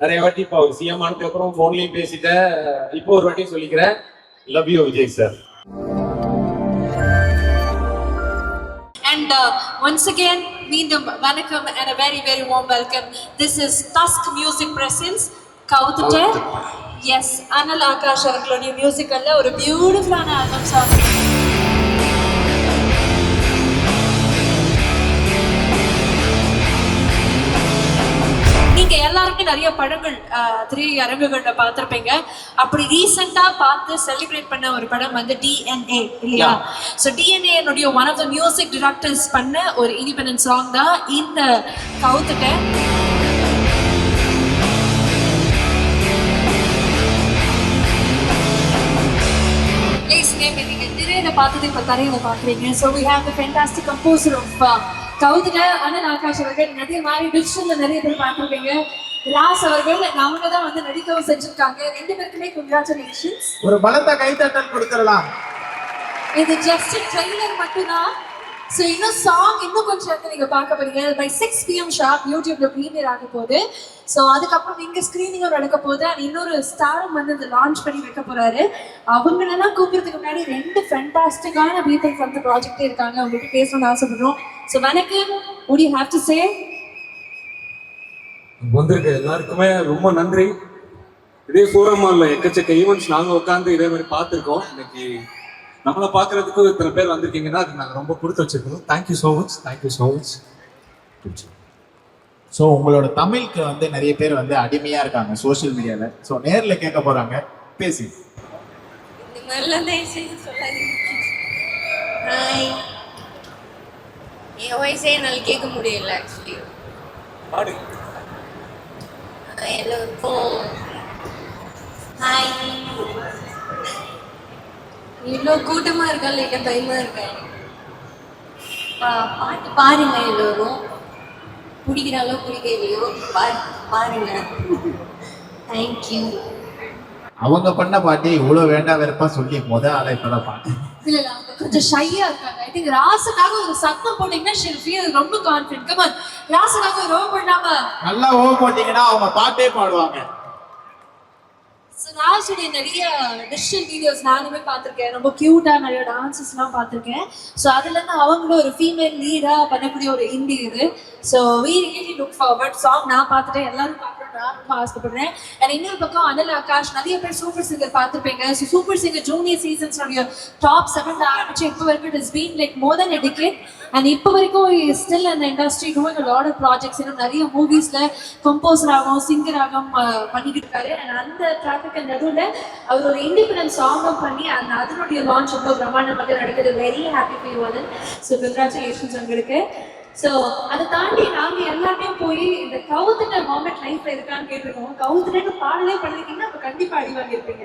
நிறைய வாட்டி இப்போ அவர் சிஎம் ஆனதுக்கு அப்புறம் போன்லயும் பேசிட்டேன். இப்போ ஒரு வாட்டி சொல்லிக்கிறேன், love you Vijay sir. And once again, meendum vanakkam and a very very warm welcome. This is Tusk Music Presents Kavuthutte. Yes, Anil Akash avargalode music alla oru beautiful ana album song. நீங்க எல்லாருக்கும் நிறைய படங்கள் திரையரங்குகள்ல பார்த்திருப்பீங்க. அப்படி ரீசெண்டா பார்த்து celebrate பண்ண ஒரு படம் வந்து DNA இல்லையா? So DNA one of the music directors பண்ண ஒரு இண்டிபெண்டன்ட் சாங் தான் இந்த கவுத்துட்ட. நீங்க திரையில பார்த்தது இப்ப தரையில பாக்குறீங்க. So we have the fantastic composer of கவுத்துட்ட அனல் ஆகாஷ் அவர்கள். நிறைய மாதிரி டிஜிட்டல்ல நிறைய பேர் பார்த்துருப்பீங்க. ராஸ் அவர்கள் அவங்க தான் வந்து நடிக்கவும் செஞ்சிருக்காங்க. ரெண்டு பேருக்குமே கங்க்ராச்சுலேஷன்ஸ். ஒரு பலத்த கைத்தட்டல் கொடுத்துடலாம். இது ஜஸ்ட் ட்ரெய்லர் மட்டும்தான். ஸோ இன்னும் சாங் இன்னும் கொஞ்சம் இடத்துல நீங்க பார்க்க போறீங்க. பை 6 PM ஷார்ப் யூடியூப்ல ப்ரீமியர் ஆக போகுது. ஸோ அதுக்கப்புறம் இங்க ஸ்கிரீனிங்கும் நடக்க போகுது. அண்ட் இன்னொரு ஸ்டாரும் வந்து இந்த லான்ச் பண்ணி வைக்க போறாரு. அவங்களெல்லாம் கூப்பிடுறதுக்கு முன்னாடி 2 ஃபேண்டாஸ்டிக்கான பீப்பிள் ஃப்ரம் தி ப்ராஜெக்டே இருக்காங்க. அவங்களுக்கு பேசணும்னு ஆசைப்படுறோம். ஸோ வணக்கம், what do you have to say? வந்திருக்க எல்லாருக்குமே ரொம்ப நன்றி. இதே சூரமால எக்கச்சக்க ஈவெண்ட்ஸ் நாங்கள் உட்காந்து இதே மாதிரி பார்த்துருக்கோம். இன்னைக்கு நம்மளை பார்க்கறதுக்கு இத்தனை பேர் வந்திருக்கீங்கன்னா அதுக்கு நாங்கள் ரொம்ப கொடுத்து வச்சிருக்கோம். Thank you so much, thank you so much. So உங்களோட தமிழுக்கு வந்து நிறைய பேர் வந்து அடிமையா இருக்காங்க சோஷியல் மீடியால. ஸோ நேரில் கேட்க போறாங்க, பேசி. இந்த மாதிரிலாம் தயவு செய்து சொல்லாதீங்க. ஹாய், என் வாய்ஸே என்னால் கேட்க முடியல ஆக்சுவலி. பாடு. எல்லோருக்கும் ஹாய். இவ்வளோ கூட்டமாக இருக்கா லைட்டாக பயமாக இருக்கேன். பாட்டு பாருங்க எல்லோரும். பிடிக்கிறாலோ பிடிக்கலையோ பாருங்க. தேங்க்யூ. அவங்க பண்ண பாட்டு இவ்வளோ வேண்டாம் வெறுப்பா சொல்லி ஆளை இப்பதான் பாட்டு. இல்ல அவங்க கொஞ்சம் ஷையா இருக்காங்க. ஐ திங்க் ராசுக்காக ஒரு சத்தம் போட்டீங்கன்னா she'll feel ரொம்ப கான்ஃபிடென்ட். கம் ஆன், ராசுக்காக ஒரு ஓ பண்ணாம நல்லா ஓ போட்டீங்கன்னா அவங்க பாட்டே பாடுவாங்க. ராசுடைய நிறைய டிஜிட்டல் வீடியோஸ் நானுமே பார்த்துருக்கேன். ரொம்ப கியூட்டா நிறைய டான்சஸ்லாம் பார்த்துருக்கேன். ஸோ அதுல இருந்து அவங்களும் ஒரு ஃபீமேல் லீடா பண்ணக்கூடிய ஒரு இண்டி இது. So we really look forward. Song நான் பார்த்துட்டேன், எல்லாரும் பார்க்கணும் நான் ரொம்ப ஆசைப்படுறேன். அண்ட் இன்னொரு பக்கம் அனில் ஆகாஷ், நிறைய பேர் சூப்பர் சிங்கர் பார்த்துருப்பீங்க. So super singer junior seasons top 7 ஆரம்பிச்சு இப்போ வரைக்கும் it is been like more than a decade. And இப்போ வரைக்கும் ஸ்டில் அந்த industry doing a lot of projects. இன்னும் நிறைய மூவிஸ்ல கம்போசராகவும் சிங்கராகவும் பண்ணிக்கிட்டு இருக்காரு. அண்ட் அந்த ட்ராஃபிக் நடுவில் அவர் ஒரு இண்டிபெண்டன்ட் சாங்கும் பண்ணி அந்த அதனுடைய லான்ச் ரொம்ப பிரம்மாண்டமாக நடக்குது. Very happy for you all. So congratulations உங்களுக்கு. ஸோ அதை தாண்டி நாங்கள் எல்லாருமே போய் இந்த கவுத்துட்ட மொமெண்ட் லைஃப்ல இருக்கான்னு கேட்டிருக்கோம். கவுத்துட்டு பாடலே பண்ணிருக்கீங்கன்னா அப்போ கண்டிப்பாக அடி வாங்கியிருப்பீங்க.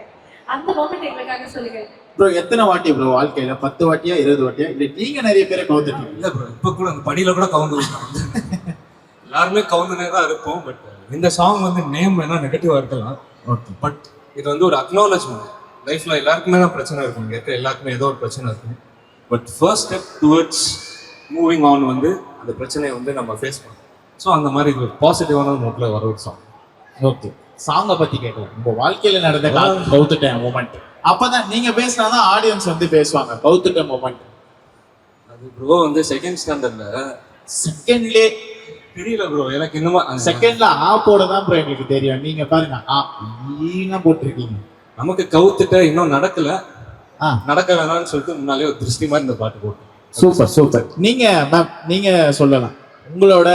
அந்த மொமெண்ட் எங்களுக்காக சொல்லுங்க ப்ரோ. எத்தனை வாட்டி ப்ரோ வாழ்க்கையில? 10 வாட்டியா 20 வாட்டியா? இல்லை நீங்க நிறைய பேரை கவுத்துட்டீங்க? இல்லை ப்ரோ, இப்போ கூட அந்த படியில கூட கவுந்து எல்லாருமே கவுந்துனே தான் இருப்போம். பட் இந்த சாங் வந்து நேம் வேணா நெகட்டிவா இருக்கலாம். ஓகே, பட் இது வந்து ஒரு அக்னாலஜ்மெண்ட். லைஃப்ல எல்லாருக்குமே தான் பிரச்சனை இருக்கும், இங்கே இருக்க எல்லாருக்குமே ஏதோ ஒரு பிரச்சனை இருக்கும். But first step towards moving on வந்து அந்த பிரச்சனையை வந்து நம்ம ஃபேஸ் பண்ணோம். ஸோ அந்த மாதிரி இது ஒரு பாசிட்டிவான நோட்டில் வர ஒரு சாங். ஓகே, சாங்கை பத்தி கேட்கலாம். உங்க வாழ்க்கையில நடந்த கவுத்துட்ட மூமெண்ட். அப்பதான் நீங்க பேசினாதான் ஆடியன்ஸ் வந்து பேசுவாங்க. கவுத்துட்ட மூமெண்ட் அது ப்ரோ வந்து செகண்ட் ஸ்டாண்டர்ட்ல செகண்ட்லே தெரியல ப்ரோ எனக்கு. இன்னுமா செகண்ட்ல ஆ போட தான் ப்ரோ எங்களுக்கு தெரியும். நீங்க பாருங்க ஆ ஈனா போட்டிருக்கீங்க. நமக்கு கவுத்துட்ட இன்னும் நடக்கல, நடக்க வேணாம்னு சொல்லிட்டு முன்னாலே ஒரு திருஷ்டி மாதிரி இந்த பாட்டு போட்டோம். Super super. நீங்க மேம் நீங்க சொல்லலாம் உங்களோட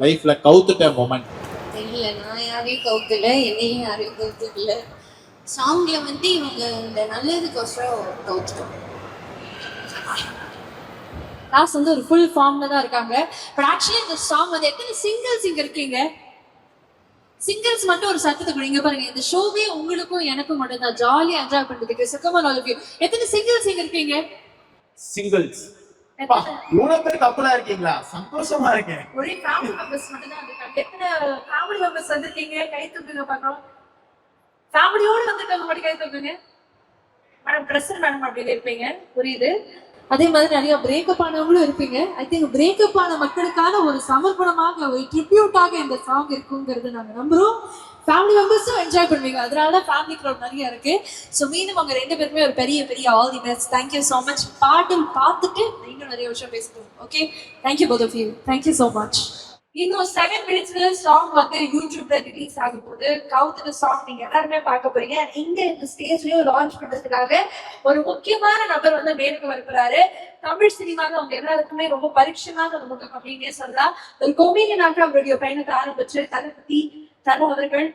லைஃப்ல கவுத்துட்ட மொமெண்ட். தெரியல, நான் யாரையும் கவுத்துல, என்னையும் யாரையும் கவுத்துல. சாங்ல வந்து இவங்க இந்த நல்லதுக்கோசரம் கவுத்துட்டோம். ராஸ் வந்து ஒரு ஃபுல் ஃபார்ம்ல தான் இருக்காங்க. பட் ஆக்சுவலி இந்த சாங் வந்து எத்தனை சிங்கிள்ஸ் இங்க இருக்கீங்க? சிங்கிள்ஸ் மட்டும் ஒரு சத்தத்தை கொடுங்க பாருங்க. இந்த ஷோவே உங்களுக்கும் எனக்கும் மட்டும் தான் ஜாலியா என்ஜாய் பண்றதுக்கு. சுக்கமான ஆல் ஆஃப் யூ. எத்தனை சிங்கிள்ஸ் இங்க இருக்கீங்க? சிங்கிள்ஸ் இவ்வளவு பேர் கப்பலா இருக்கீங்களா? சந்தோஷமா இருக்கேன். ஒரே ஃபேமிலி மெம்பர்ஸ் மட்டும் தான் இருக்காங்க. எத்தனை ஃபேமிலி மெம்பர்ஸ் வந்திருக்கீங்க? கை தூக்குங்க பார்க்கலாம். ஃபேமிலியோட வந்திருக்கவங்க மட்டும் கை தூக்குங்க. மேடம் பிரசன்ட் மேடம் அப்படி இருப்பீங்க, புரியுது. அதே மாதிரி நிறைய பிரேக்கப் ஆனவங்களும் இருப்பீங்க. ஐ திங்க் பிரேக்கப் ஆன மக்களுக்கான ஒரு சமர்ப்பணமாக ஒரு ட்ரிபியூட்டாக இந்த சாங் இருக்குங்கிறது நாங்கள் நம்புறோம். ஃபேமிலி மெம்பர்ஸும் என்ஜாய் பண்ணுவீங்க. அதனால தான் ஃபேமிலி க்ரௌட் நிறைய இருக்கு. ஸோ மீண்டும் அவங்க 2 பேருமே ஒரு பெரிய பெரிய all the best. Thank you so much. பாட்டு பார்த்துட்டு நீங்களும் நிறைய விஷயம் பேசணும். Okay, thank you both of you. Thank you so much. இன்னும் 7 மினிட்ஸ்ல சாங் வந்து யூடியூப்ல ரிலீஸ் ஆகும் போது கவுத்துட்டு சாங் நீங்க எல்லாருமே பார்க்க போறீங்க. இங்க இந்த ஸ்டேஜ்லயும் லான்ச் பண்றதுக்காக ஒரு முக்கியமான நபர் வந்து மேலுக்கு வரப்போறாரு. தமிழ் சினிமாவில் அவங்க எல்லாருக்குமே ரொம்ப பரிட்சயமான ஒரு முகம் அப்படின்னே சொல்லலாம். ஒரு கொமீடியனாக அவருடைய பயணத்தை ஆரம்பிச்சு தளபதி தரு அவர்கள்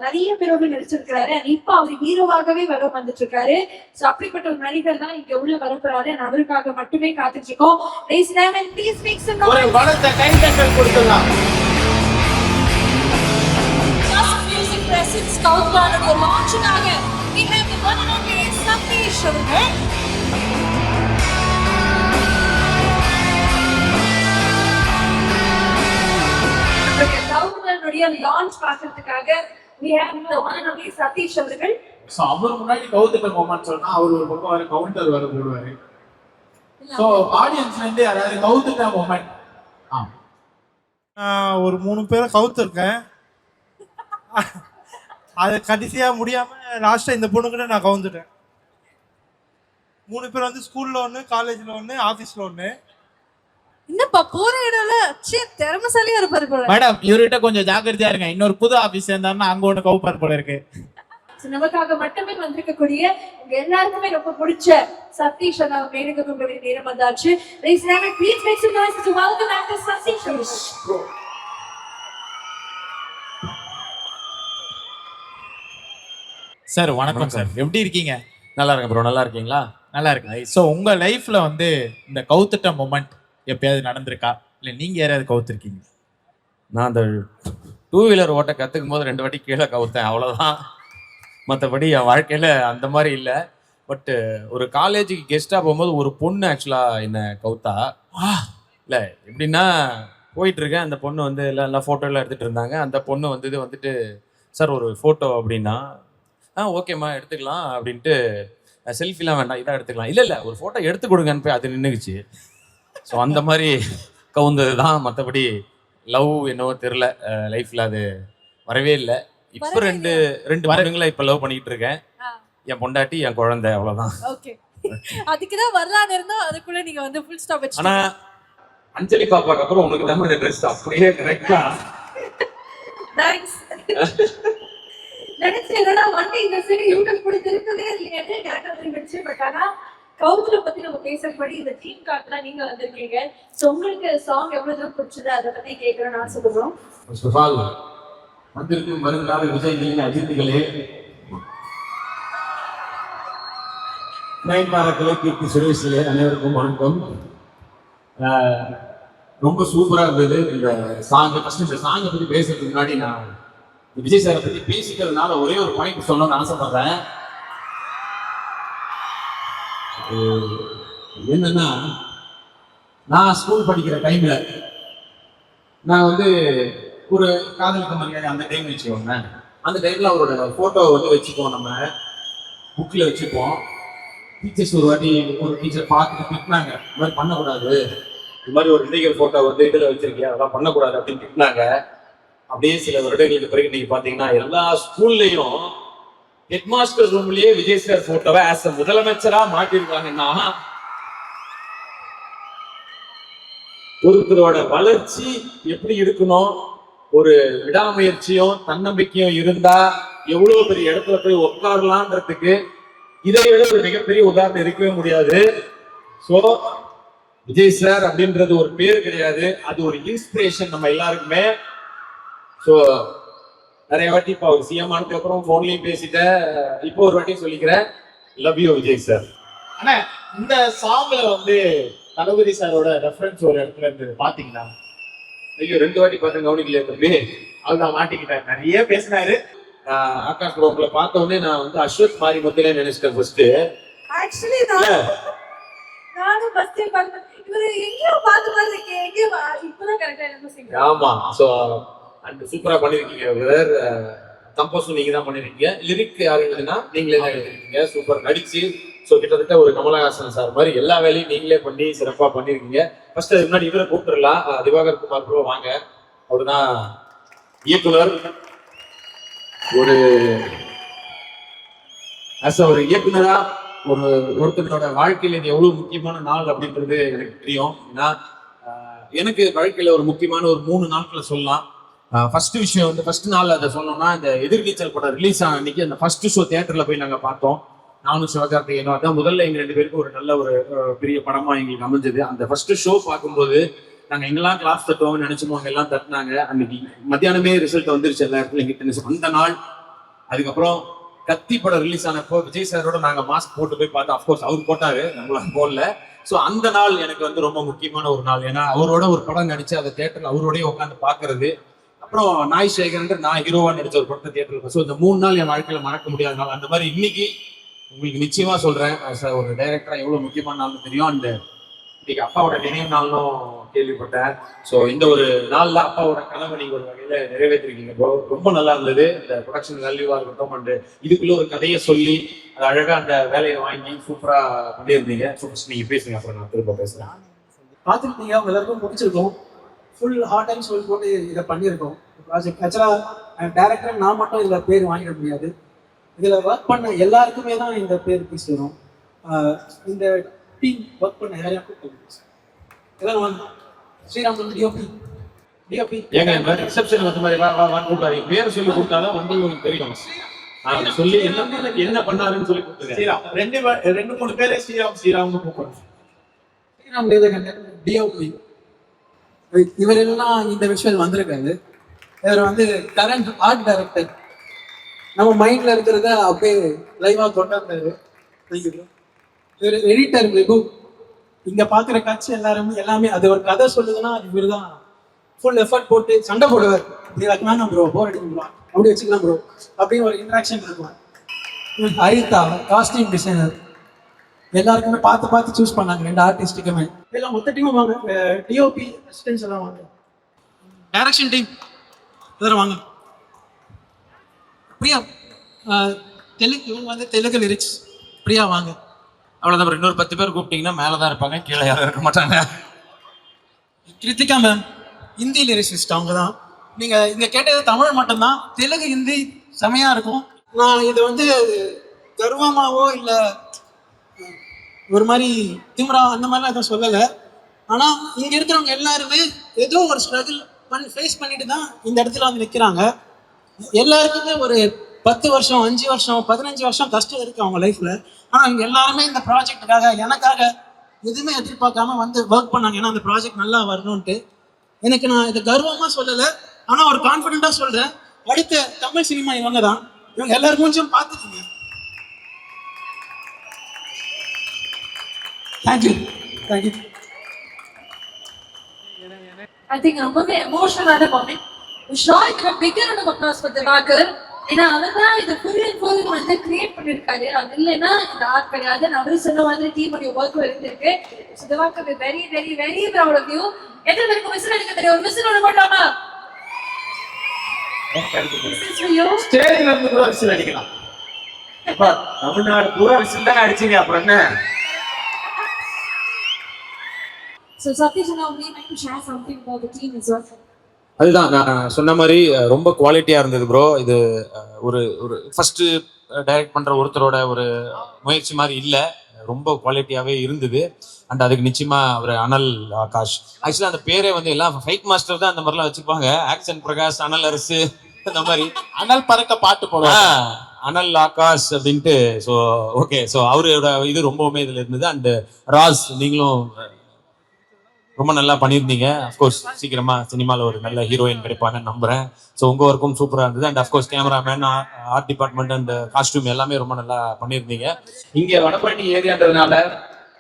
நிறைய பேரோடு நடிச்சிருக்கிறாரு. இப்ப அவர் ஹீரோவாகவே வர வந்துட்டு இருக்காரு. சோ அப்படிப்பட்ட ஒரு நடிகர் தான் இங்க உள்ள வரப்போறாரு. அவருக்காக மட்டுமே காத்துட்டு இருக்கோம். ஒரு பலத்த கைதட்டல் கொடுத்துடலாம். மியூசிக் பிரசன்ஸ் கவுத்லானுடைய லான்ச்சுக்காக we have the one and only Sathish அவர்கள். கவுத்லானுடைய லான்ச் பார்க்கிறதுக்காக we have the one and only Sathish அவர்கள். சோ அவர் முன்னாடி கவுத்துட்ட மொமெண்ட் சொன்னா அவர் ஒரு பக்கம் வர கவுண்டர் வர போடுவாரு. சோ ஆடியன்ஸ்ல இருந்து யாராவது கவுத்துட்ட மொமெண்ட். ஒரு 3 பேரை கவுத்துருக்கேன். அது கடைசியா முடியாம லாஸ்டா இந்த பொண்ணுக்கிட்ட நான் கவுந்துட்டேன். 3 பேர் வந்து ஸ்கூல்ல ஒன்று, காலேஜ்ல ஒன்று, ஆபீஸ்ல ஒன்று. என்னப்பா போற இடம்ல திறமசாலியா இருப்பாரு போல. மேடம் இவர்கிட்ட கொஞ்சம் ஜாக்கிரதையா இருங்க. இன்னொரு புது ஆபீஸ் சேர்ந்தாருன்னா அங்க ஒண்ணு கவுப்பார் போல இருக்கு. நமக்காக மட்டுமே வந்திருக்கக்கூடிய உங்க எல்லாருக்குமே ரொம்ப பிடிச்ச சதீஷ் அண்ணா மேலுக்கு கொண்டு வர நேரம் வந்தாச்சு. Please make some noise to welcome actor Satish அவர்கள். சார் வணக்கம் சார், எப்படி இருக்கீங்க? நல்லா இருக்கேன் ப்ரோ. நல்லா இருக்கீங்களா? நல்லா இருக்கு. ஸோ உங்க லைஃப்ல வந்து இந்த கவுத்துட்ட மொமெண்ட் எப்பயாவது நடந்திருக்கா, இல்லை நீங்க யாராவது கவுத்துருக்கீங்க? நான் அந்த 2 வீலர் ஓட்ட கற்றுக்கும் போது 2 வாட்டி கீழே கவுத்தேன், அவ்வளோதான். மற்றபடி என் வாழ்க்கையில் அந்த மாதிரி இல்லை. பட்டு ஒரு காலேஜுக்கு கெஸ்ட்டாக போகும்போது ஒரு பொண்ணு ஆக்சுவலாக என்னை கவுத்தா. இல்லை எப்படின்னா போயிட்டுருக்கேன், அந்த பொண்ணு வந்து எல்லாம் ஃபோட்டோலாம் எடுத்துகிட்டு இருந்தாங்க. அந்த பொண்ணு வந்துட்டு சார் ஒரு ஃபோட்டோ அப்படின்னா, ஓகேம்மா எடுத்துக்கலாம் அப்படின்ட்டு, செல்ஃபிலாம் வேண்டாம் இதாக எடுத்துக்கலாம். இல்லை ஒரு ஃபோட்டோ எடுத்து கொடுங்கன்னு போய் அது நின்றுக்குச்சு. ஸோ அந்த மாதிரி கவுந்தது தான். மற்றபடி லவ் என்னவோ தெரில, லைஃப்பில் அது வரவே இல்லை. இப்போ ரெண்டு வருடங்களா இப்போ லவ் பண்ணிக்கிட்டு இருக்கேன். என் பொண்டாட்டி, என் குழந்தை, அவ்வளோதான். ஓகே, அதுக்கு தான் வரலான்னு இருந்தோம். அதுக்குள்ள நீங்க வந்து ஃபுல் ஸ்டாப் வச்சு. ஆனா அஞ்சலி பாப்பாக்கு அப்புறம் உனக்கு தான் இந்த ட்ரெஸ் அப்படியே கரெக்டா. தேங்க்ஸ். நினைச்சேன்னா வண்டி இந்த சரி யூடியூப் கூட திருப்பவே இல்லையே கரெக்டா திரும்பிச்சு. பட் ஆனா கவுத்துல பத்தி நம்ம பேசப்படி இந்த டீம் கார்ட்ல நீங்க வந்திருக்கீங்க. ஸோ உங்களுக்கு சாங் எவ்வளவு தூரம் பிடிச்சது அதை பத்தி கேட்கணும்னு ஆசைப்படுறோம். ஃபர்ஸ்ட் ஆஃப் ஆல் வந்திருக்கும் வருங்கால விஜய் அஜித்துகளே, நயன்தாராக்களே, கீர்த்தி சுரேஷ்களே, அனைவருக்கும் வணக்கம். ரொம்ப சூப்பரா இருந்தது இந்த சாங். ஃபர்ஸ்ட் இந்த சாங்கை பத்தி பேசுறதுக்கு முன்னாடி நான் விஜய் சாரை பத்தி பேசிக்கிறதுனால ஒரே ஒரு பாயிண்ட் சொல்லணும்னு ஆசைப்படுறேன். என்னன்னா, நான் ஸ்கூல் படிக்கிற டைம்ல நான் ஒரு காதலுக்கு மரியாதை அந்த டைம் வச்சுக்கோங்க. அந்த டைம்ல அவரோட போட்டோ வச்சுப்போம், நம்ம புக்ல வச்சுப்போம். டீச்சர்ஸ் ஒரு வாட்டி ஒரு டீச்சர் பார்த்துட்டு திட்டினாங்க, இந்த மாதிரி பண்ணக்கூடாது, இந்த மாதிரி ஒரு இண்டிகல் போட்டோ இதுல வச்சிருக்கேன், அதெல்லாம் பண்ணக்கூடாது அப்படின்னு திட்டினாங்க. அப்படியே சில வருடங்களுக்கு பிறகு நீங்க பாத்தீங்கன்னா எல்லா ஸ்கூல்லையும் ஹெட் மாஸ்டர் ரூம்லயே விஜய் சார் போட்டோவை ஆஸ் அ முதலமைச்சரா மாட்டிருக்காங்கன்னா ஒருத்தரோட வளர்ச்சி எப்படி இருக்கணும், ஒரு விடாமுயற்சியும் தன்னம்பிக்கையும் இருந்தா எவ்வளவு பெரிய இடத்துல போய் உட்காரலான்றதுக்கு இதை விட ஒரு மிகப்பெரிய உதாரணம் இருக்கவே முடியாது. சோ விஜய் சார் அப்படின்றது ஒரு பேர் கிடையாது, அது ஒரு இன்ஸ்பிரேஷன் நம்ம எல்லாருக்குமே. ஸோ நிறைய வாட்டி இப்போ அவர் சிஎம் ஆனதுக்கு அப்புறம் ஃபோன்லையும் பேசிட்டேன், இப்போ ஒரு வாட்டி சொல்லிக்கிறேன், லவ் யூ விஜய் சார். ஆனா இந்த சாங்ல தளபதி சாரோட ரெஃபரன்ஸ் ஒரு இடத்துல இருந்து பாத்தீங்களா? ஐயோ 2 வாட்டி பார்த்தேன், கவனிக்கலையே தம்பி. அதுதான் மாட்டிக்கிட்டேன், நிறைய பேசினாரு. ஆகாஷ் ப்ரோக்ல பார்த்த உடனே நான் அஸ்வத் மாரி மொத்தலே நினைச்சிட்டேன் ஃபர்ஸ்ட். ஆக்சுவலி நானும் ஃபர்ஸ்ட் டைம் பார்த்தேன், இவரு எங்கேயோ பார்த்த மாதிரி இருக்கே, எங்கேயோ இப்பதான் கரெக்டா எனக்கு சிங். ஆமா, ஸோ அண்ட் சூப்பரா பண்ணிருக்கீங்க பிரதர். கம்போஸும் நீங்க தான் பண்ணிருக்கீங்க, லிரிக் யாரு எழுதுனா நீங்களே தான் எழுதிருக்கீங்க, சூப்பர் நடிச்சு. ஸோ கிட்டத்தட்ட ஒரு கமலஹாசன் சார் மாதிரி எல்லா வேலையும் நீங்களே பண்ணி சிறப்பா பண்ணிருக்கீங்க. ஃபர்ஸ்ட் அதுக்கு முன்னாடி இவரை கூப்பிட்டுலாம், திவாகர் குமார் ப்ரோ வாங்க, அவரு தான் இயக்குனர். ஒரு ஒரு இயக்குனரா ஒருத்தரோட வாழ்க்கையில இது எவ்வளவு முக்கியமான நாள் அப்படின்றது எனக்கு தெரியும். ஏன்னா எனக்கு வாழ்க்கையில ஒரு முக்கியமான ஒரு 3 நாட்களை சொல்லலாம். ஃபர்ஸ்ட் விஷயம் வந்து ஃபர்ஸ்ட் நாள் அதை சொன்னோம்னா, இந்த எதிர்நீச்சல் படம் ரிலீஸ் ஆன அன்னைக்கு அந்த ஃபர்ஸ்ட் ஷோ தியேட்டர்ல போய் நாங்க பார்த்தோம். நானும் சிவகார்த்திகேயனும். அதான் முதல்ல எங்க 2 பேருக்கும் ஒரு நல்ல ஒரு பெரிய படமா எங்களுக்கு அமைஞ்சது. அந்த ஃபர்ஸ்ட் ஷோ பார்க்கும்போது நாங்க எங்கெல்லாம் கிளாஸ் தட்டுவோம்னு நினைச்சோமோ அங்க எல்லாம் தட்டினாங்க. அன்னைக்கு மத்தியானமே ரிசல்ட் வந்துருச்சு எல்லா இடத்துல எங்கிட்ட. அந்த நாள் அதுக்கப்புறம் கத்தி படம் ரிலீஸ் ஆனப்போ விஜய் சாரோட நாங்க மாஸ்க் போட்டு போய் பார்த்தோம். அப்கோர்ஸ் அவர் போட்டாரு, நம்மளாம் போடல. ஸோ அந்த நாள் எனக்கு வந்து ரொம்ப முக்கியமான ஒரு நாள். ஏன்னா அவரோட ஒரு படம் நடிச்சு அதை தியேட்டர்ல அவரோடய உட்காந்து பாக்குறது. அப்புறம் நாய் சேகர் நான் ஹீரோவா நடிச்ச ஒரு படத்தை தியேட்டர்ல. ஸோ இந்த 3 நாள் என் வாழ்க்கையில மறக்க முடியாத நாள். அந்த மாதிரி இன்னைக்கு உங்களுக்கு நிச்சயமா சொல்றேன், ஒரு டைரக்டரா எவ்வளவு முக்கியமான நாள்னு தெரியும். அந்த இன்னைக்கு அப்பாவோட நினைவு நாளும் கேள்விப்பட்டேன். ஸோ இந்த ஒரு நாள்ல அப்பாவோட கனவை நீங்க ஒரு வகையில நிறைவேற்றிருக்கீங்க. ரொம்ப நல்லா இருந்தது. இந்த ப்ரொடக்ஷன் வேல்யூவா இருக்கட்டும், அண்ட் இதுக்குள்ள ஒரு கதையை சொல்லி அது அழகா அந்த வேலையை வாங்கி சூப்பரா பண்ணியிருந்தீங்க. நீங்க பேசுங்க, அப்புறம் நான் திரும்ப பேசுறேன். பார்த்துருக்கீங்க, அவங்க எல்லாருக்கும் முடிச்சிருக்கோம். ஃபுல் ஹார்ட் அண்ட் சோல் போட்டு இதை பண்ணியிருக்கோம் ப்ராஜெக்ட். ஆக்சுவலாக டேரக்டர் நான் மட்டும் இதில் பேர் வாங்கிட முடியாது. இதில் ஒர்க் பண்ண எல்லாருக்குமே தான் இந்த பேர் பீஸ் வரும். இந்த டீம் ஒர்க் பண்ண எல்லாருக்கும் எல்லாம் வந்து ஸ்ரீராம் டிஓபி டிஓபி ஏங்க ரிசப்ஷன் வந்து மாதிரி கூப்பிட்டாரு, பேர் சொல்லி கொடுத்தாதான் வந்து உங்களுக்கு தெரியும். சொல்லி என்ன பண்ணாருன்னு சொல்லி கொடுத்தாரு. ஸ்ரீராம் 2-3 பேரே ஸ்ரீராம்னு கூப்பிடுறோம். ஸ்ரீராம் டிஓபி இவரெல்லாம் இந்த விஷயம் வந்திருக்காரு. இவர் வந்து கரண்ட் ஆர்ட் டைரக்டர். நம்ம மைண்ட்ல இருக்கிறத அப்படியே லைவா கொண்டாந்தாரு. இவர் எடிட்டர் விபு. இங்க பாக்குற காட்சி எல்லாமே அது ஒரு கதை சொல்லுதுன்னா அது இவர் தான் ஃபுல் எஃபர்ட் போட்டு சண்டை போடுவார். இப்படி வைக்கலாம் ப்ரோ, போர் அடிக்கும் ப்ரோ, அப்படி வச்சுக்கலாம் ப்ரோ அப்படின்னு ஒரு இன்ட்ராக்ஷன் இருக்கும். Haritha costume designer. எல்லாருக்குமே பார்த்து சூஸ் பண்ணாங்க 2 ஆர்டிஸ்டுக்குமே. எல்லாம் மொத்த டீமும் வாங்க. டிஓபி அசிஸ்டன்ஸ் எல்லாம் வாங்க. டைரக்ஷன் டீம் எல்லாரும் வாங்க. பிரியா இவங்க வந்து தெலுங்கு லிரிக்ஸ். பிரியா வாங்க. அவ்வளவுதான். இன்னொரு 10 பேர் கூப்பிட்டீங்கன்னா மேலதான் இருப்பாங்க, கீழே யாரும் இருக்க மாட்டாங்க. Krithika ma'am Hindi lyricist. அவங்க தான். நீங்க இங்க கேட்டது தமிழ் மட்டும்தான். தெலுங்கு ஹிந்தி செமையா இருக்கும். நான் இது வந்து கர்வமாவோ இல்லை ஒரு மாதிரி திமிரா அந்த மாதிரிலாம் எதுவும் சொல்லலை. ஆனால் இங்கே இருக்கிறவங்க எல்லாருமே ஏதோ ஒரு ஸ்ட்ரகிள் ஃபேஸ் பண்ணிட்டு தான் இந்த இடத்துல வந்து நிற்கிறாங்க. எல்லாருக்குமே ஒரு 10 வருஷம் 5 வருஷம் 15 வருஷம் கஷ்டம் இருக்குது அவங்க லைஃப்பில். ஆனால் இங்கே எல்லாருமே இந்த ப்ராஜெக்டுக்காக எனக்காக எதுவுமே எதிர்பார்க்காம வந்து ஒர்க் பண்ணாங்க. ஏன்னா அந்த ப்ராஜெக்ட் நல்லா வரணும்ன்ட்டு. எனக்கு நான் இதை கர்வமாக சொல்லலை, ஆனால் ஒரு கான்ஃபிடென்ட்டாக சொல்கிறேன். அடுத்த தமிழ் சினிமா இவங்க தான். இவங்க எல்லாரும் கொஞ்சம் பார்த்துக்கோங்க. தேங்க்யூ. I think ரொம்பவே எமோஷனலான மொமெண்ட். ஷாய்க்கு பிகர் applause for திவாகர். ஏன்னா அவர் தான் இது ஃபுல் வந்து கிரியேட் பண்ணியிருக்காரு. அது இல்லைன்னா இந்த ஆர்ட் கிடையாது. அவரு சொன்ன மாதிரி டீமுடைய ஒர்க் இருந்திருக்கு. So Diwakar very very very proud of you. எத்தனை பேருக்கு விசில் அடிக்க தெரியும்? ஒரு விசில் ஒன்று போட்டோமா? ஸ்டேஜ்ல இருந்து கூட விசில் அடிக்கலாம். தமிழ்நாடு பூரா விசில் தான் அடிச்சீங்க, அப்புறம் என்ன? So Satish, now we like to share something about the team as well. அதுதான் நான் சொன்ன மாதிரி ரொம்ப குவாலிட்டியா இருந்தது ப்ரோ. இது ஒரு ஃபர்ஸ்ட் டைரக்ட் பண்ற ஒருத்தரோட ஒரு முயற்சி மாதிரி இல்லை, ரொம்ப குவாலிட்டியாவே இருந்தது. அண்ட் அதுக்கு நிச்சயமா அவர் அனல் ஆகாஷ். ஆக்சுவலா அந்த பேரே வந்து எல்லாம் ஃபைட் மாஸ்டர் தான் அந்த மாதிரிலாம் வச்சுப்பாங்க. ஆக்ஷன் பிரகாஷ், அனல் அரசு, அந்த மாதிரி அனல் பறக்க பாட்டு போடுவாங்க, அனல் ஆகாஷ் அப்படின்ட்டு. ஸோ ஓகே, ஸோ அவரோட இது ரொம்பவுமே இதுல இருந்தது. அண்ட் ராஸ், நீங்களும் ரொம்ப நல்லா பண்ணியிருந்தீங்க. அஃப்கோர்ஸ் சீக்கிரமா சினிமாவில் ஒரு நல்ல ஹீரோயின் கிடைப்பாங்கன்னு நம்புறேன். ஸோ உங்க ஒர்க்கும் சூப்பராக இருந்தது. And of course cameraman, art department and costume எல்லாமே ரொம்ப நல்லா பண்ணியிருந்தீங்க. இங்க வடபழனி ஏரியான்றதுனால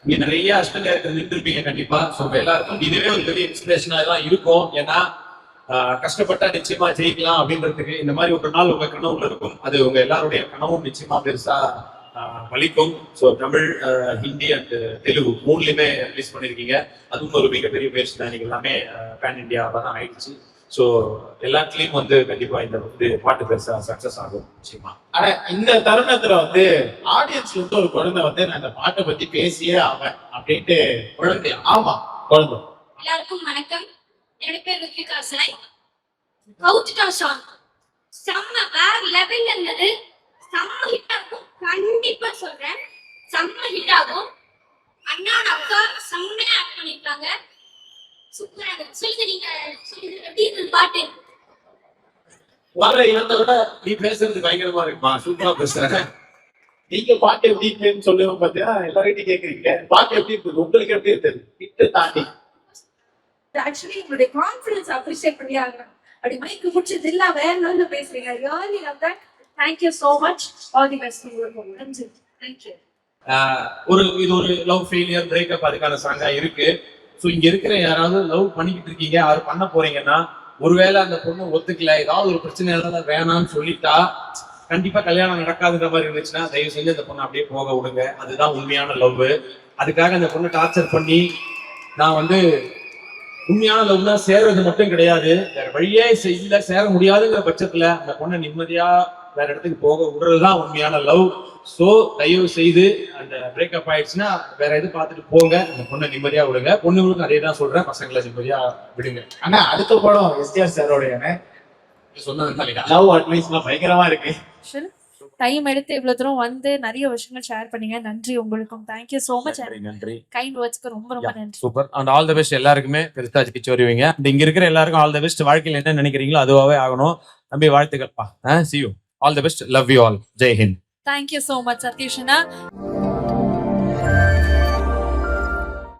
இங்க நிறைய அசிஸ்டன்ட் டைரக்டர் நின்றுருப்பீங்க கண்டிப்பா. ஸோ எல்லாருக்கும் இதுவே ஒரு பெரிய இன்ஸ்பிரேஷனாக தான் இருக்கும். ஏன்னா கஷ்டப்பட்டா நிச்சயமா ஜெயிக்கலாம் அப்படின்றதுக்கு இந்த மாதிரி ஒரு நாள் உங்க கனவுல இருக்கும். அது உங்க எல்லாருடைய கனவும் நிச்சயமா பெருசா பலிக்கும். ஸோ தமிழ், ஹிந்தி அண்ட் தெலுங்கு 3லையுமே ரிலீஸ் பண்ணியிருக்கீங்க. அதுவும் ஒரு மிகப்பெரிய முயற்சி தான். நீங்கள் எல்லாமே பேன் இண்டியாவாக தான் ஆயிடுச்சு. ஸோ எல்லாத்துலேயும் வந்து கண்டிப்பா இந்த வந்து பாட்டு பெருசா சக்சஸ் ஆகும் நிச்சயமா. ஆனா இந்த தருணத்துல வந்து ஆடியன்ஸ் வந்து ஒரு குழந்தை வந்து நான் இந்த பாட்டை பத்தி பேசியே ஆவேன் அப்படின்ட்டு குழந்தை. ஆமா, குழந்தை. எல்லாருக்கும் வணக்கம். என்னோட பேர் ருத்விகா சாய். கவுத்துட்டா சாங் செம்ம வேற லெவல். கபில் இருந்தது செம்ம ஹிட் ஆகும், கண்டிப்பா சொல்றேன் செம்ம ஹிட் ஆகும். அண்ணா அக்கா செம்மையா ஆக்ட் பண்ணிருக்காங்க, சூப்பரா இருக்கு. சொல்லுங்க, நீங்க சொல்லுங்க, எப்படி இருந்தது பாட்டு? வர இவனை விட நீ பேசுறது பயங்கரமா இருக்குமா, சூப்பரா பேசுறேன். நீங்க பாட்டு எப்படி இருக்குன்னு சொல்லுவோம் பாத்தீங்கன்னா எல்லார்கிட்டையும் கேக்குறீங்க. பாட்டு எப்படி இருக்குது, உங்களுக்கு எப்படி இருக்குது? ஹிட் தாண்டி ஆக்சுவலி உங்களுடைய கான்ஃபிடன்ஸ் அப்ரிஷியேட் பண்ணி ஆகணும். அப்படி மைக்கு பிடிச்சது இல்ல வேற லெவல்ல பேசுறீங்க. Really love that. Thank you so much. All the best உங்களுக்கு. நன்றி. Thank you. இது ஒரு லவ் ஃபெயிலியர் பிரேக்கப் அதுக்கான சாங்கா இருக்கு. ஸோ இங்க இருக்கிற யாராவது லவ் பண்ணிக்கிட்டு இருக்கீங்க, யாரும் பண்ண போறீங்கன்னா, ஒருவேளை அந்த பொண்ணு ஒத்துக்கல, ஏதாவது ஒரு பிரச்சனை வேணாம்னு சொல்லிட்டா கண்டிப்பா கல்யாணம் நடக்காதுன்ற மாதிரி இருந்துச்சுன்னா தயவு செஞ்சு அந்த பொண்ணை அப்படியே போக விடுங்க. அதுதான் உண்மையான லவ். அதுக்காக அந்த பொண்ணை டார்ச்சர் பண்ணி நான் உண்மையான லவ்னா சேர்றது மட்டும் கிடையாது, வேற வழியே இல்ல சேர முடியாதுங்கிற பட்சத்துல அந்த பொண்ணை நிம்மதியா வேற இடத்துக்கு போக விடுறதுதான் உண்மையான லவ். சோ தயவு செய்து அந்த பிரேக்கப் ஆயிடுச்சுன்னா வேற எது பார்த்துட்டு போங்க, அந்த பொண்ணை நிம்மதியா விடுங்க. பொண்ணுங்களுக்கும் அதே தான் சொல்றேன், பசங்களை நிம்மதியா விடுங்க. ஆனா அடுத்த படம் எஸ்டிஆர் சாரோட சொன்னது லவ் அட்வைஸ்லாம் பயங்கரமா இருக்கு. டைம் எடுத்து இவ்வளவு தூரம் வந்து நிறைய விஷயங்கள் ஷேர் பண்ணீங்க. நன்றி உங்களுக்கும். Thank you so much. நன்றி. கைண்ட் வேர்ட்ஸ்க்கு ரொம்ப ரொம்ப நன்றி. Super and all the best எல்லாருக்குமே. பெருசா ஜெயிச்சு வருவீங்க. இங்க இருக்கிற எல்லாருக்கும் ஆல் தி பெஸ்ட். வாழ்க்கையில் என்ன நினைக்கிறீங்களோ அதுவாவே ஆகணும். தம்பி வாழ்த்துக்கள்ப்பா. see you. All the best. Love you all. Jai Hind. Thank you so much, Satish.